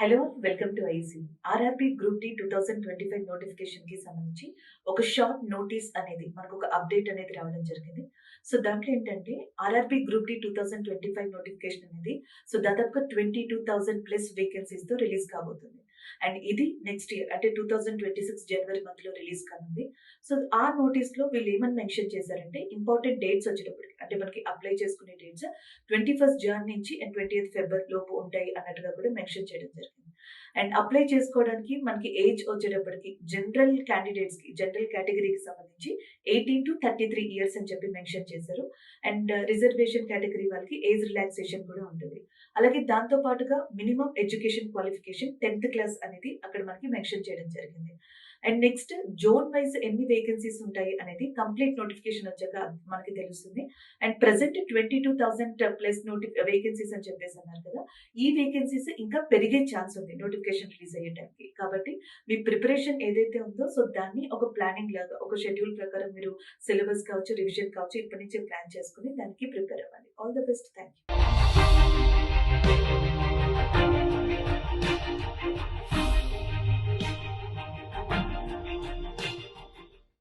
Hello welcome to ఐసీ RRB group D 2025 notification కి సంబంధించి ఒక షార్ట్ నోటీస్ అనేది మనకు ఒక అప్డేట్ అనేది రావడం జరిగింది. సో దాంట్లో ఏంటంటే ఆర్ఆర్బి గ్రూప్ డి 2025 నోటిఫికేషన్ అనేది దాదాపుగా 22,000 ప్లస్ వేకెన్సీస్ తో రిలీజ్ కాబోతుంది. అండ్ ఇది నెక్స్ట్ ఇయర్ అంటే 2026 జనవరి మంత్ లో రిలీజ్ కానుంది. సో ఆ నోటీస్ లో వీళ్ళు ఏమని మెన్షన్ చేశారంటే ఇంపార్టెంట్ డేట్స్ వచ్చేటప్పటికి అంటే మనకి అప్లై చేసుకునే డేట్స్ 21st జాన్ నుంచి అండ్ 20th ఫెబ్రవరి లోపు ఉంటాయి అన్నట్టుగా కూడా మెన్షన్ చేయడం జరిగింది. అండ్ అప్లై చేసుకోవడానికి మనకి ఏజ్ వచ్చేటప్పటికి జనరల్ క్యాండిడేట్స్ కి జనరల్ కేటగిరీకి సంబంధించి 18 to 33 ఇయర్స్ అని చెప్పి మెన్షన్ చేశారు. అండ్ రిజర్వేషన్ కేటగిరీ వాళ్ళకి ఏజ్ రిలాక్సేషన్ కూడా ఉంటుంది. అలాగే దాంతో పాటుగా minimum education qualification 10th class అనేది అక్కడ మనకి మెన్షన్ చేయడం జరిగింది. అండ్ నెక్స్ట్ జోన్ వైజ్ ఎన్ని వేకెన్సీస్ ఉంటాయి అనేది కంప్లీట్ నోటిఫికేషన్ వచ్చాక మనకి తెలుస్తుంది. అండ్ ప్రెసెంట్ 22,000 ప్లస్ వేకెన్సీస్ అని చెప్పేసి అన్నారు కదా, ఈ వేకెన్సీస్ ఇంకా పెరిగే ఛాన్స్ ఉంది నోటిఫికేషన్ రిలీజ్ అయ్యే టైంకి. కాబట్టి మీ ప్రిపరేషన్ ఏదైతే ఉందో దాన్ని ఒక ప్లానింగ్ లాగా ఒక షెడ్యూల్ ప్రకారం మీరు సిలబస్ కావచ్చు, రివిజన్ కావచ్చు ఇప్పటి నుంచే ప్లాన్ చేసుకుని దానికి ప్రిపేర్ అవ్వాలి. All the best. Thank you.